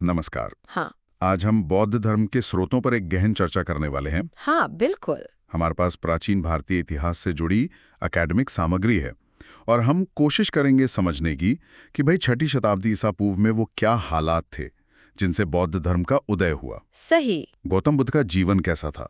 नमस्कार। हाँ। आज हम बौद्ध धर्म के स्रोतों पर एक गहन चर्चा करने वाले हैं। हाँ, बिल्कुल। हमारे पास प्राचीन भारतीय इतिहास से जुड़ी एकेडमिक सामग्री है और हम कोशिश करेंगे समझने की कि भाई 6ठी शताब्दी ईसा पूर्व में वो क्या हालात थे जिनसे बौद्ध धर्म का उदय हुआ। सही। गौतम बुद्ध का जीवन कैसा था,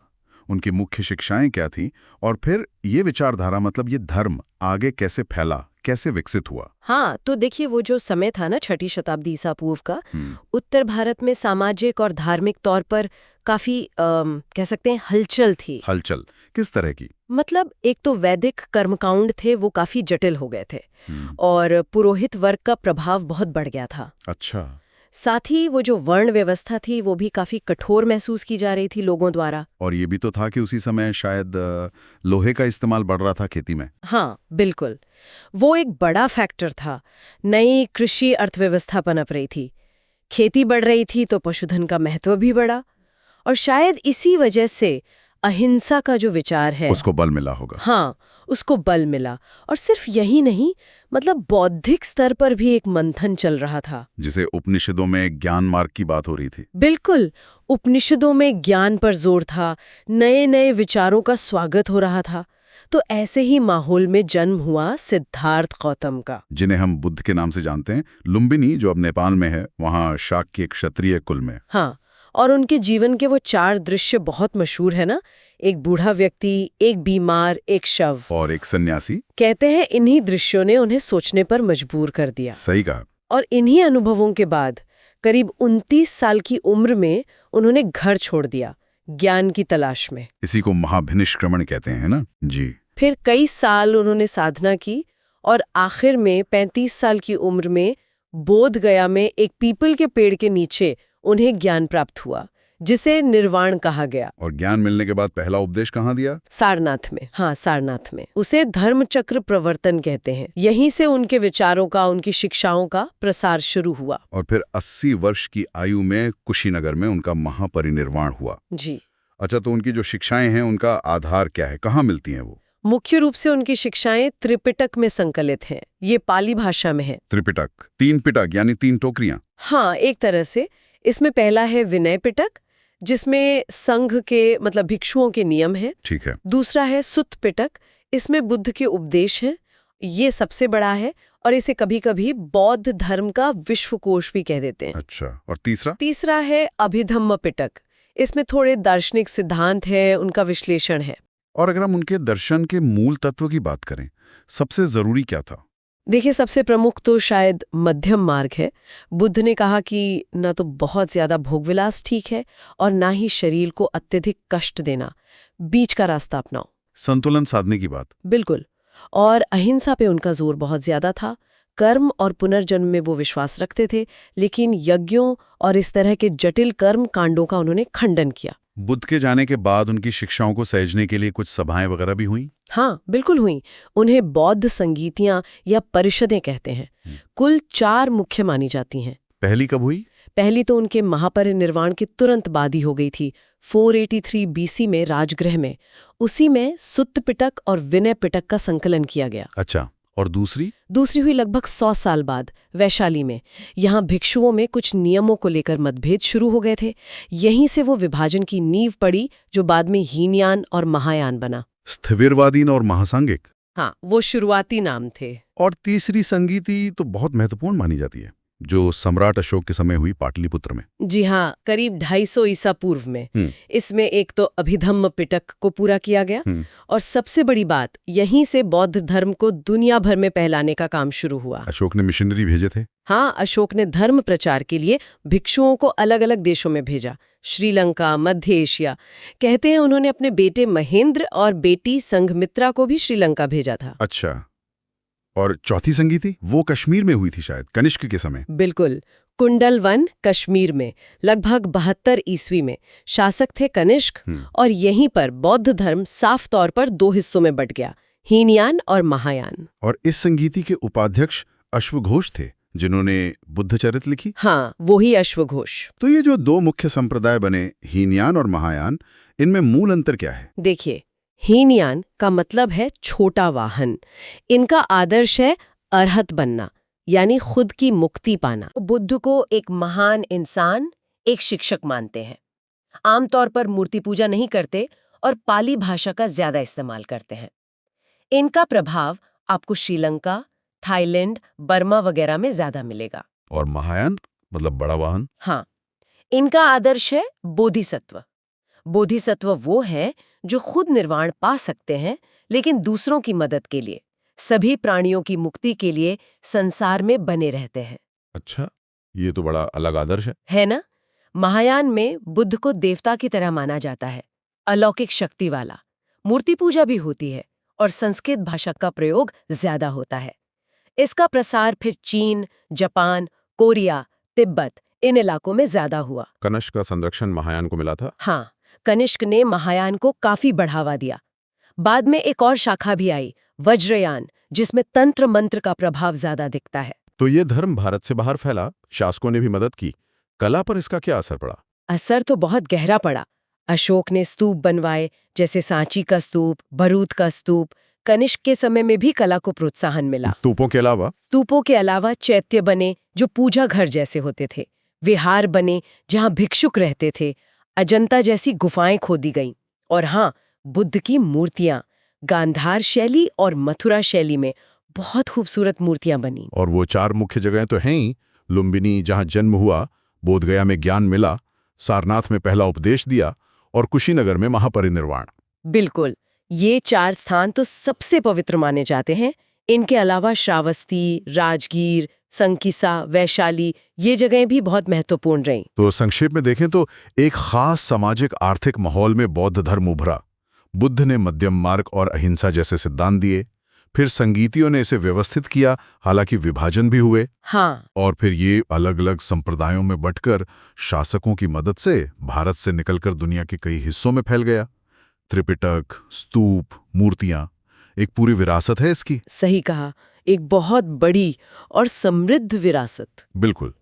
उनकी मुख्य शिक्षाएं क्या थीं, और फिर ये विचारधारा मतलब ये धर्म आगे कैसे फैला, कैसे विकसित हुआ। हाँ, तो देखिए वो जो समय था ना 6ठी शताब्दी ईसा पूर्व का, हम्म, उत्तर भारत में सामाजिक और धार्मिक तौर पर काफी कह सकते हैं हलचल थी। हलचल किस तरह की? मतलब एक तो वैदिक कर्मकांड थे वो काफी जटिल हो गए थे हम्म, और पुरोहित वर्ग का प्रभाव बहुत बढ़ गया था। अच्छा। साथ ही वो जो वर्ण व्यवस्था थी वो भी काफी कठोर महसूस की जा रही थी लोगों द्वारा। और ये भी तो था कि उसी समय शायद लोहे का इस्तेमाल बढ़ रहा था खेती में। हाँ, बिल्कुल। वो एक बड़ा फैक्टर था। नई कृषि अर्थव्यवस्था पनप रही थी, खेती बढ़ रही थी तो पशुधन का महत्व भी बढ़ा। और शायद इसी वजह से अहिंसा का जो विचार है उसको बल मिला होगा। हाँ, उसको बल मिला। और सिर्फ यही नहीं, मतलब बौद्धिक स्तर पर भी एक मंथन चल रहा था। जिसे उपनिषदों में ज्ञान मार्ग की बात हो रही थी। बिल्कुल, उपनिषदों में ज्ञान पर जोर था, नए नए विचारों का स्वागत हो रहा था। तो ऐसे ही माहौल में जन्म हुआ सिद्धार्थ गौतम का। जिन्हें हम बुद्ध के नाम से जानते हैं। लुम्बिनी जो अब नेपाल में है, वहाँ शाक्य एक क्षत्रिय कुल में। हाँ, और उनके जीवन के वो 4 दृश्य बहुत मशहूर है ना। एक बूढ़ा व्यक्ति, एक बीमार, एक शव और एक सन्यासी। कहते हैं इन्हीं दृश्यों ने उन्हें सोचने पर मजबूर कर दिया। सही कहा। और इन्हीं अनुभवों के बाद करीब 29 साल की उम्र में उन्होंने घर छोड़ दिया, ज्ञान की तलाश में। इसी को महाभिनिष्क्रमण कहते हैं ना जी। फिर कई साल उन्होंने साधना की और आखिर में 35 साल की उम्र में बोध गया में एक पीपल के पेड़ के नीचे उन्हें ज्ञान प्राप्त हुआ, जिसे निर्वाण कहा गया। और ज्ञान मिलने के बाद पहला उपदेश कहाँ दिया? सारनाथ में। हाँ, सारनाथ में। उसे धर्मचक्र प्रवर्तन कहते हैं। यहीं से उनके विचारों का, उनकी शिक्षाओं का प्रसार शुरू हुआ। और फिर 80 वर्ष की आयु में कुशीनगर में उनका महापरिनिर्वाण हुआ। जी। अच्छा, तो उनकी जो शिक्षाएं हैं उनका आधार क्या है, कहाँ मिलती हैं वो? मुख्य रूप से उनकी शिक्षाएं त्रिपिटक में संकलित हैं। ये पाली भाषा में है। त्रिपिटक, 3 पिटक यानी 3 टोकरियां। हाँ, एक तरह से। इसमें पहला है विनय पिटक, जिसमें संघ के मतलब भिक्षुओं के नियम हैं। ठीक है। दूसरा है सुत्त पिटक, इसमें बुद्ध के उपदेश हैं। ये सबसे बड़ा है और इसे कभी-कभी बौद्ध धर्म का विश्वकोश भी कह देते हैं। अच्छा, और तीसरा? तीसरा है अभिधम्म पिटक, इसमें थोड़े दार्शनिक सिद्धांत हैं, उनका विश्लेषण है। और अगर हम उनके दर्शन के मूल तत्व की बात करें, सबसे जरूरी क्या था? देखिए, सबसे प्रमुख तो शायद मध्यम मार्ग है। बुद्ध ने कहा कि न तो बहुत ज्यादा भोगविलास ठीक है और ना ही शरीर को अत्यधिक कष्ट देना, बीच का रास्ता अपनाओ। संतुलन साधने की बात। बिल्कुल। और अहिंसा पे उनका जोर बहुत ज्यादा था। कर्म और पुनर्जन्म में वो विश्वास रखते थे, लेकिन यज्ञों और इस तरह के जटिल कर्म कांडों का उन्होंने खंडन किया। बुद्ध के जाने के बाद उनकी शिक्षाओं को सहेजने के लिए कुछ सभाएं वगैरह भी हुई? हाँ, बिल्कुल हुई। उन्हें बौद्ध संगीतियां या परिषदें कहते हैं। कुल 4 मुख्य मानी जाती हैं। पहली कब हुई? पहली तो उनके महापरिनिर्वाण के तुरंत बाद ही हो गई थी, 483 बीसी में राजगृह में। उसी में सुत्त पिटक और विनय पिटक का संकलन किया गया। अच्छा, और दूसरी? दूसरी हुई लगभग 100 साल बाद, वैशाली में। यहाँ भिक्षुओं में कुछ नियमों को लेकर मतभेद शुरू हो गए थे। यहीं से वो विभाजन की नींव पड़ी जो बाद में हीनयान और महायान बना। स्थविरवादीन और महासांगिक। हाँ, वो शुरुआती नाम थे। और तीसरी संगीति तो बहुत महत्वपूर्ण मानी जाती है, जो सम्राट अशोक के समय हुई पाटलिपुत्र में। जी हाँ, करीब 250 ईसा पूर्व में। इसमें एक तो अभिधम्म पिटक को पूरा किया गया और सबसे बड़ी बात, यहीं से बौद्ध धर्म को दुनिया भर में फैलाने का काम शुरू हुआ। अशोक ने मिशनरी भेजे थे। हाँ, अशोक ने धर्म प्रचार के लिए भिक्षुओं को अलग अलग देशों में भेजा, श्रीलंका, मध्य एशिया। कहते हैं उन्होंने अपने बेटे महेंद्र और बेटी संघमित्रा को भी श्रीलंका भेजा था। अच्छा, और चौथी संगीति वो कश्मीर में हुई थी शायद, कनिष्क के समय। बिल्कुल, कुंडलवन कश्मीर में लगभग 72 ईस्वी में शासक थे कनिष्क। और यहीं पर बौद्ध धर्म साफ तौर पर 2 हिस्सों में बंट गया, हीनयान और महायान। और इस संगीति के उपाध्यक्ष अश्वघोष थे, जिन्होंने बुद्धचरित लिखी। हाँ, वो ही अश्वघोष। तो ये जो 2 मुख्य संप्रदाय बने, हीनयान और महायान, इनमें मूल अंतर क्या है? देखिए, हीनयान का मतलब है छोटा वाहन। इनका आदर्श है अरहत बनना, यानी खुद की मुक्ति पाना। बुद्ध को एक महान इंसान, एक शिक्षक मानते हैं। आमतौर पर मूर्ति पूजा नहीं करते और पाली भाषा का ज्यादा इस्तेमाल करते हैं। इनका प्रभाव आपको श्रीलंका, थाईलैंड, बर्मा वगैरह में ज्यादा मिलेगा। और महायान मतलब बड़ा वाहन? हाँ, इनका आदर्श है बोधिसत्व। बोधिसत्व वो है जो खुद निर्वाण पा सकते हैं, लेकिन दूसरों की मदद के लिए, सभी प्राणियों की मुक्ति के लिए संसार में बने रहते हैं। अच्छा, ये तो बड़ा अलग आदर्श है ना? महायान में बुद्ध को देवता की तरह माना जाता है, अलौकिक शक्ति वाला। मूर्ति पूजा भी होती है और संस्कृत भाषा का प्रयोग ज्यादा होता है। इसका प्रसार फिर चीन, जापान, कोरिया, तिब्बत इन इलाकों में ज्यादा हुआ। कनिष्क का संरक्षण महायान को मिला था? हाँ, कनिष्क ने महायान को काफी बढ़ावा दिया। बाद में एक और शाखा भी आई, वज्रयान, जिसमें तंत्र मंत्र का प्रभाव ज्यादा दिखता है। तो ये धर्म भारत से बाहर फैला, शासकों ने भी मदद की। कला पर इसका क्या असर पड़ा? असर तो बहुत गहरा पड़ा। अशोक ने स्तूप बनवाए, जैसे सांची का स्तूप, भरूच का स्तूप। कनिष्क के समय में भी कला को प्रोत्साहन मिला। स्तूपों के अलावा चैत्य बने, जो पूजा घर जैसे होते थे। विहार बने, जहां भिक्षुक रहते थे। अजंता जैसी गुफाएं खोदी गईं। और हाँ, बुद्ध की मूर्तियां गांधार शैली और मथुरा शैली में बहुत खूबसूरत मूर्तियां बनी। और वो 4 मुख्य जगहें तो हैं ही। लुम्बिनी जहां जन्म हुआ, बोधगया में ज्ञान मिला, सारनाथ में पहला उपदेश दिया और कुशीनगर में महापरिनिर्वाण। बिल्कुल, ये 4 स्थान तो सबसे पवित्र माने जाते हैं। इनके अलावा श्रावस्ती, राजगीर, संकिसा, वैशाली ये जगहें भी बहुत महत्वपूर्ण रहीं। तो संक्षेप में देखें तो एक खास सामाजिक आर्थिक माहौल में बौद्ध धर्म उभरा। बुद्ध ने मध्यम मार्ग और अहिंसा जैसे सिद्धांत दिए। फिर संगीतियों ने इसे व्यवस्थित किया, हालांकि विभाजन भी हुए। हाँ, और फिर ये अलग अलग संप्रदायों में बंटकर शासकों की मदद से भारत से निकलकर दुनिया के कई हिस्सों में फैल गया। त्रिपिटक, स्तूप, मूर्तियां, एक पूरी विरासत है इसकी। सही कहा, एक बहुत बड़ी और समृद्ध विरासत। बिल्कुल।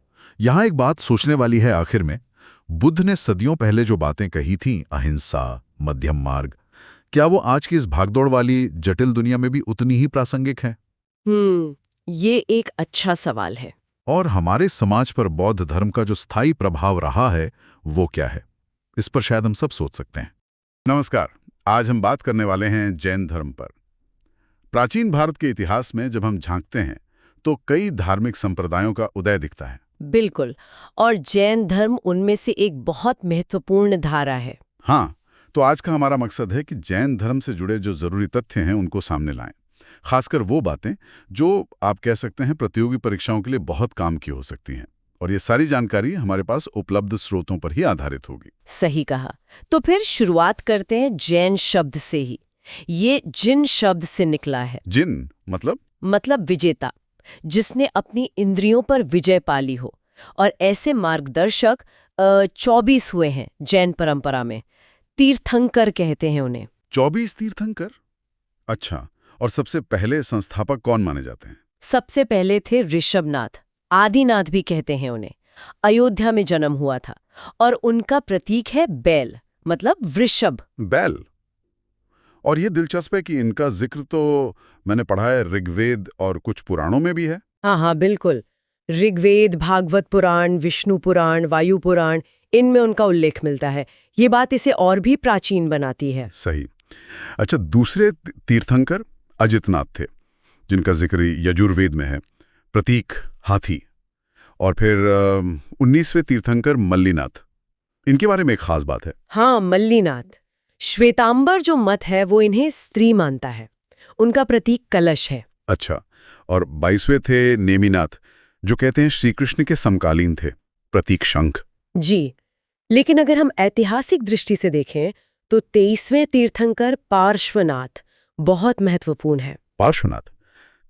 यहाँ एक बात सोचने वाली है आखिर में, बुद्ध ने सदियों पहले जो बातें कही थीं, अहिंसा, मध्यम मार्ग, क्या वो आज की इस भागदौड़ वाली जटिल दुनिया में भी उतनी ही प्रासंगिक हैं? ये एक अच्छा सवाल है। और हमारे समाज पर बौद्ध धर्म का जो स्थायी प्रभाव रहा है, वो क्या है? इस पर शायद हम सब सोच सकते हैं। नमस्कार, आज हम बात करने वाले हैं जैन धर्म पर। प्राचीन भारत के इतिहास में जब हम झांकते हैं तो कई धार्मिक संप्रदायों का उदय दिखता है। बिल्कुल, और जैन धर्म उनमें से एक बहुत महत्वपूर्ण धारा है। हाँ, तो आज का हमारा मकसद है कि जैन धर्म से जुड़े जो जरूरी तथ्य हैं उनको सामने लाएं। खासकर वो बातें जो आप कह सकते हैं प्रतियोगी परीक्षाओं के लिए बहुत काम की हो सकती हैं। और ये सारी जानकारी हमारे पास उपलब्ध स्रोतों पर ही आधारित होगी। सही कहा। तो फिर शुरुआत करते हैं जैन शब्द से ही। ये जिन शब्द से निकला है। जिन मतलब विजेता, जिसने अपनी इंद्रियों पर विजय पाली हो। और ऐसे मार्गदर्शक 24 हुए हैं जैन परंपरा में। तीर्थंकर कहते हैं उन्हें। 24 तीर्थंकर? अच्छा, और सबसे पहले संस्थापक कौन माने जाते हैं? सबसे पहले थे ऋषभनाथ, आदिनाथ भी कहते हैं उन्हें। अयोध्या में जन्म हुआ था और उनका प्रतीक है बैल, मतलब वृषभ। बैल। और ये दिलचस्प है कि इनका जिक्र तो मैंने पढ़ा है ऋग्वेद और कुछ पुराणों में भी है। हाँ, बिल्कुल। ऋग्वेद, भागवत पुराण, विष्णु पुराण, वायु पुराण, इनमें उनका उल्लेख मिलता है। ये बात इसे और भी प्राचीन बनाती है। सही। अच्छा, दूसरे तीर्थंकर अजितनाथ थे, जिनका जिक्र यजुर्वेद में है, प्रतीक हाथी। और फिर 19वें तीर्थंकर मल्लीनाथ, इनके बारे में एक खास बात है। हाँ, मल्लीनाथ। श्वेतांबर जो मत है वो इन्हें स्त्री मानता है। उनका प्रतीक कलश है। अच्छा, और 22वें थे नेमिनाथ, जो कहते हैं श्री कृष्ण के समकालीन थे, प्रतीक शंख। जी, लेकिन अगर हम ऐतिहासिक दृष्टि से देखें तो 23वें तीर्थंकर पार्श्वनाथ बहुत महत्वपूर्ण है। पार्श्वनाथ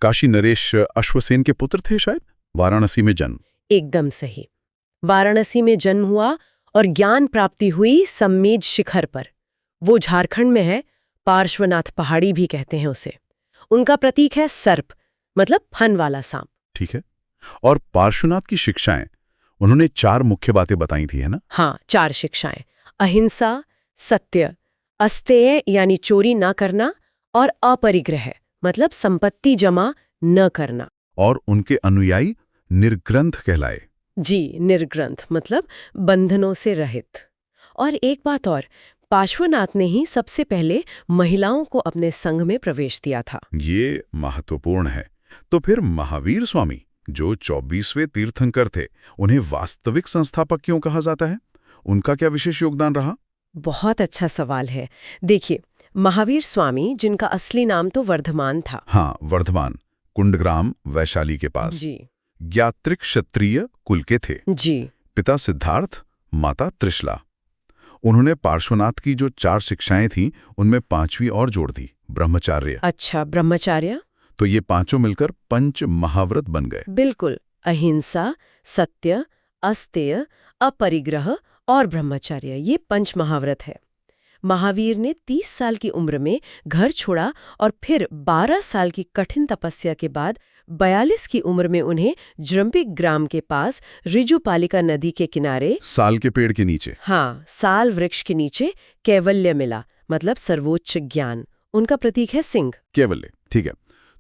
काशी नरेश अश्वसेन के पुत्र थे शायद, वाराणसी में जन्म। एकदम सही। वाराणसी में जन्म हुआ और ज्ञान प्राप्ति हुई सम्मेद शिखर पर। वो झारखंड में है, पार्श्वनाथ पहाड़ी भी कहते हैं उसे। उनका प्रतीक है सर्प, मतलब फन वाला सांप। ठीक है। और पार्श्वनाथ की शिक्षाएं, उन्होंने 4 मुख्य बातें बताई थी, है ना? हाँ, 4 शिक्षाएं। अहिंसा, सत्य, अस्तेय यानी चोरी ना करना, और अपरिग्रह मतलब संपत्ति जमा न करना। और उनके अनुयायी निर्ग्रंथ कहलाए। जी, निर्ग्रंथ मतलब बंधनों से रहित। और एक बात और, पार्श्वनाथ ने ही सबसे पहले महिलाओं को अपने संघ में प्रवेश दिया था। ये महत्वपूर्ण है। तो फिर महावीर स्वामी, जो 24वें तीर्थंकर थे, उन्हें वास्तविक संस्थापक क्यों कहा जाता है? उनका क्या विशेष योगदान रहा? बहुत अच्छा सवाल है। देखिए, महावीर स्वामी, जिनका असली नाम तो वर्धमान था। हाँ, वर्धमान, कुंडग्राम, वैशाली के पास। जी ज्ञात्रिक क्षत्रिय कुल के थे। जी पिता सिद्धार्थ, माता त्रिशला। उन्होंने पार्श्वनाथ की जो 4 शिक्षाएं थीं, उनमें 5वीं और जोड़ दी, ब्रह्मचार्य। अच्छा, ब्रह्मचार्य। तो ये 5 मिलकर पंच महाव्रत बन गए। बिल्कुल, अहिंसा, सत्य, अस्तेय, अपरिग्रह और ब्रह्मचर्य, ये पंच महाव्रत है। महावीर ने 30 साल की उम्र में घर छोड़ा और फिर 12 साल की कठिन तपस्या के बाद 42 की उम्र में उन्हें जृंभिक ग्राम के पास ऋजुपालिका नदी के किनारे, साल के पेड़ के नीचे। हाँ, साल वृक्ष के नीचे कैवल्य मिला, मतलब सर्वोच्च ज्ञान। उनका प्रतीक है सिंह। कैवल्य, ठीक है।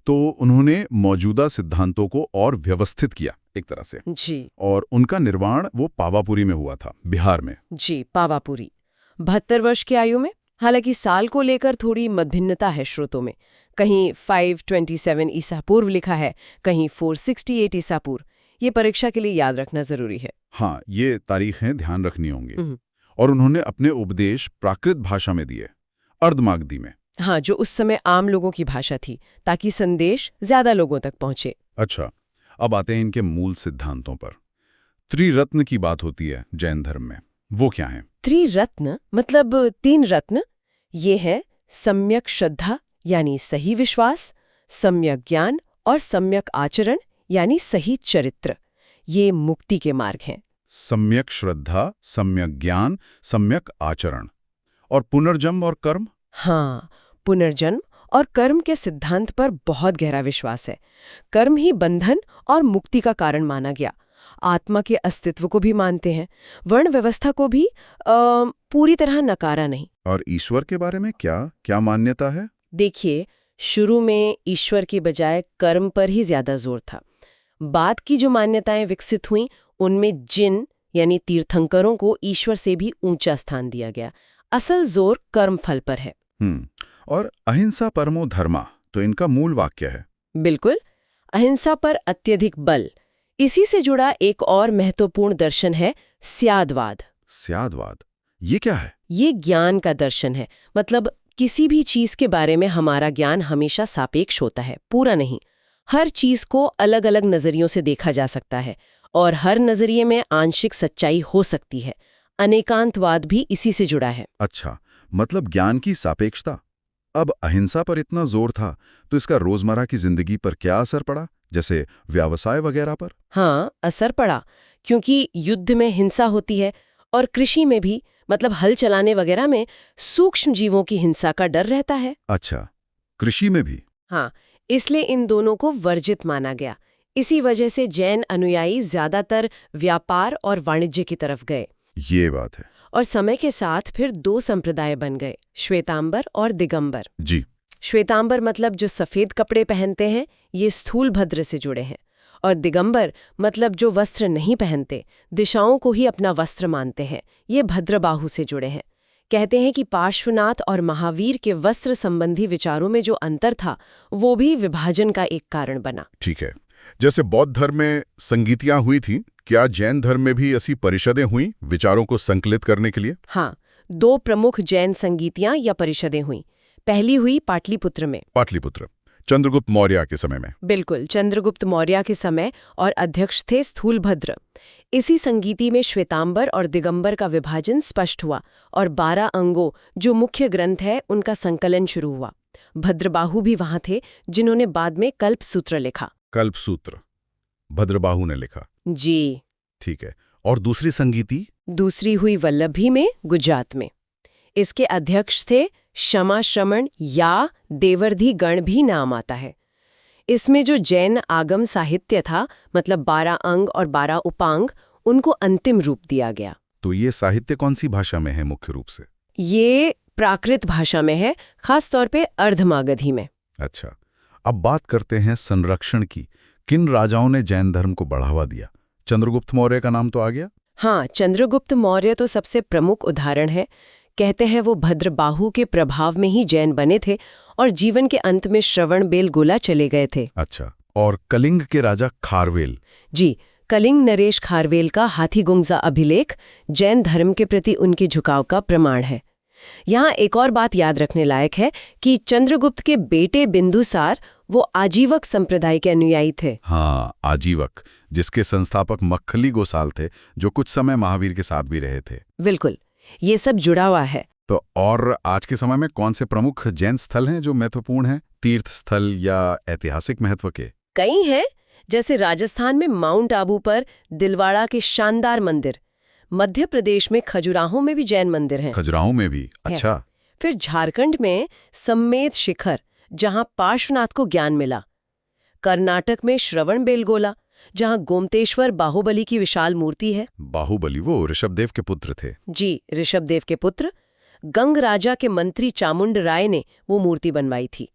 तो उन्होंने मौजूदा सिद्धांतों को और व्यवस्थित किया एक तरह से। जी और उनका निर्वाण वो पावापुरी में हुआ था, बिहार में। जी, पावापुरी। 72 वर्ष की आयु में। हालांकि साल को लेकर थोड़ी मतभिन्नता है स्रोतों में। कहीं 527 ईसा पूर्व लिखा है, कहीं 468 ईसा पूर्व। ये परीक्षा के लिए याद रखना जरूरी है। हाँ, ये तारीखें ध्यान रखनी होंगी। और उन्होंने अपने उपदेश प्राकृत भाषा में दिए, अर्धमागधी में। हाँ, जो उस समय आम लोगों की भाषा थी, ताकि संदेश ज्यादा लोगों तक पहुंचे। अच्छा, अब आते हैं इनके मूल सिद्धांतों पर। त्रिरत्न की बात होती है जैन धर्म में, वो क्या है? त्रिरत्न मतलब 3 रत्न। ये है सम्यक श्रद्धा यानी सही विश्वास, सम्यक ज्ञान और सम्यक आचरण यानी सही चरित्र। ये मुक्ति के मार्ग हैं। सम्यक श्रद्धा, सम्यक ज्ञान, सम्यक आचरण। और पुनर्जन्म और कर्म? हाँ, पुनर्जन्म और कर्म के सिद्धांत पर बहुत गहरा विश्वास है। कर्म ही बंधन और मुक्ति का कारण माना गया। आत्मा के अस्तित्व को भी मानते हैं, वर्ण व्यवस्था को भी पूरी तरह नकारा नहीं। और ईश्वर के बारे में क्या मान्यता है? देखिए, शुरू में ईश्वर की बजाय कर्म पर ही ज्यादा जोर था। बाद की जो मान्यताएं विकसित हुईं, उनमें जिन यानी तीर्थंकरों को ईश्वर से भी ऊंचा स्थान दिया गया। असल जोर कर्म फल पर है। और अहिंसा परमो धर्मा, तो इनका मूल वाक्य है। बिल्कुल, अहिंसा पर अत्यधिक बल। इसी से जुड़ा एक और महत्वपूर्ण दर्शन है स्यादवाद। स्यादवाद, ये क्या है? ये ज्ञान का दर्शन है। मतलब किसी भी चीज के बारे में हमारा ज्ञान हमेशा सापेक्ष होता है, पूरा नहीं। हर चीज को अलग अलग नजरियों से देखा जा सकता है और हर नजरिए में आंशिक सच्चाई हो सकती है। अनेकांतवाद भी इसी से जुड़ा है। अच्छा, मतलब ज्ञान की सापेक्षता। अब अहिंसा पर इतना जोर था, तो इसका रोजमर्रा की जिंदगी पर क्या असर पड़ा, जैसे व्यवसाय वगैरह पर? हाँ, असर पड़ा, क्योंकि युद्ध में हिंसा होती है और कृषि में भी, मतलब हल चलाने वगैरह में सूक्ष्म जीवों की हिंसा का डर रहता है। अच्छा, कृषि में भी? हाँ, इसलिए इन दोनों को वर्जित माना गया। इसी वजह से जैन अनुयायी ज्यादातर व्यापार और वाणिज्य की तरफ गए। ये बात है। और समय के साथ फिर 2 संप्रदाय बन गए, श्वेतांबर और दिगंबर। जी। श्वेतांबर मतलब जो सफेद कपड़े पहनते हैं, ये स्थूल भद्र से जुड़े हैं। और दिगंबर मतलब जो वस्त्र नहीं पहनते, दिशाओं को ही अपना वस्त्र मानते हैं, ये भद्रबाहु से जुड़े हैं। कहते हैं कि पार्श्वनाथ और महावीर के वस्त्र संबंधी विचारों में जो अंतर था, वो भी विभाजन का एक कारण बना। ठीक है। जैसे बौद्ध धर्म में संगीतियां हुई थी, क्या जैन धर्म में भी ऐसी परिषदें हुई विचारों को संकलित करने के लिए? हाँ, 2 प्रमुख जैन संगीतियां या परिषदें हुई। पहली हुई पाटलिपुत्र में। पाटलिपुत्र, चंद्रगुप्त मौर्य के समय में। बिल्कुल, चंद्रगुप्त मौर्य के समय, और अध्यक्ष थे स्थूलभद्र। इसी संगीति में श्वेतांबर और दिगंबर का विभाजन स्पष्ट हुआ और 12 अंगों जो मुख्य ग्रंथ है, उनका संकलन शुरू हुआ। भद्रबाहु भी वहां थे, जिन्होंने बाद में कल्पसूत्र लिखा। कल्पसूत्र भद्रबाहु ने लिखा? जी। ठीक है। और दूसरी संगीति? दूसरी हुई वल्लभी में, गुजरात में। इसके अध्यक्ष थे क्षमा श्रमण या देवर्धि गण भी नाम आता है। इसमें जो जैन आगम साहित्य था, मतलब 12 अंग और 12 उपांग, उनको अंतिम रूप दिया गया। तो ये साहित्य कौन सी भाषा में है मुख्य रूप से? ये प्राकृत भाषा में है, खास तौर पे अर्धमागधी में। अच्छा, अब बात करते हैं संरक्षण की। किन राजाओं ने जैन धर्म को बढ़ावा दिया? चंद्रगुप्त मौर्य का नाम तो आ गया। हाँ, चंद्रगुप्त मौर्य तो सबसे प्रमुख उदाहरण है। कहते हैं वो भद्रबाहु के प्रभाव में ही जैन बने थे और जीवन के अंत में श्रवणबेलगोला चले गए थे। अच्छा, और कलिंग के राजा खारवेल? जी, कलिंग नरेश खारवेल का हाथीगुंजा अभिलेख जैन धर्म के प्रति उनके झुकाव का प्रमाण है। यहाँ एक और बात याद रखने लायक है कि चंद्रगुप्त के बेटे बिंदुसार वो आजीवक संप्रदाय के अनुयायी थे। हाँ, आजीवक, जिसके संस्थापक मक्खली गोसाल थे, जो कुछ समय महावीर के साथ भी रहे थे। बिल्कुल, ये सब जुड़ा हुआ है। तो और आज के समय में कौन से प्रमुख जैन स्थल हैं जो महत्वपूर्ण हैं, तीर्थ स्थल या ऐतिहासिक महत्व के? कई हैं, जैसे राजस्थान में माउंट आबू पर दिलवाड़ा के शानदार मंदिर, मध्य प्रदेश में खजुराहो में भी जैन मंदिर हैं। खजुराहो में भी? अच्छा। फिर झारखंड में सम्मेद शिखर, जहां पार्श्वनाथ को ज्ञान मिला। कर्नाटक में श्रवणबेलगोला, जहां गोमतेश्वर बाहुबली की विशाल मूर्ति है। बाहुबली वो ऋषभदेव के पुत्र थे? जी, ऋषभदेव के पुत्र। गंग राजा के मंत्री चामुंड राय ने वो मूर्ति बनवाई थी।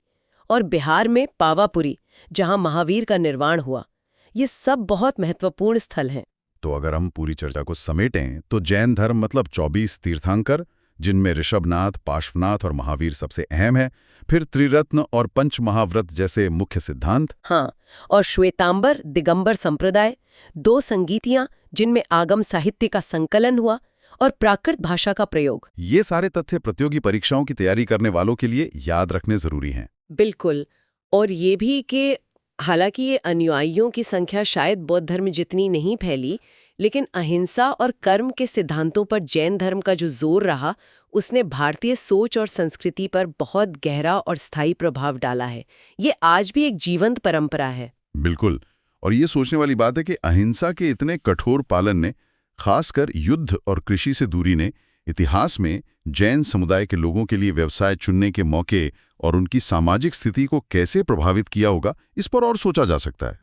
और बिहार में पावापुरी, जहां महावीर का निर्वाण हुआ। ये सब बहुत महत्वपूर्ण स्थल हैं। तो अगर हम पूरी चर्चा को समेटें तो जैन धर्म मतलब 24 तीर्थंकर, जिनमें ऋषभनाथ, पार्श्वनाथ और महावीर सबसे अहम है, फिर त्रिरत्न और पंच महाव्रत जैसे मुख्य सिद्धांत। हाँ, और श्वेतांबर दिगंबर संप्रदाय, 2 संगीतियां जिनमें आगम साहित्य का संकलन हुआ और प्राकृत भाषा का प्रयोग। ये सारे तथ्य प्रतियोगी परीक्षाओं की तैयारी करने वालों के लिए याद रखने जरूरी हैं। बिल्कुल, और ये भी कि हालांकि ये अनुयायियों की संख्या शायद बौद्ध धर्म जितनी नहीं फैली, लेकिन अहिंसा और कर्म के सिद्धांतों पर जैन धर्म का जो जोर रहा, उसने भारतीय सोच और संस्कृति पर बहुत गहरा और स्थायी प्रभाव डाला है। ये आज भी एक जीवंत परंपरा है। बिल्कुल, और ये सोचने वाली बात है कि अहिंसा के इतने कठोर पालन ने, खासकर युद्ध और कृषि से दूरी ने, इतिहास में जैन समुदाय के लोगों के लिए व्यवसाय चुनने के मौके और उनकी सामाजिक स्थिति को कैसे प्रभावित किया होगा, इस पर और सोचा जा सकता है।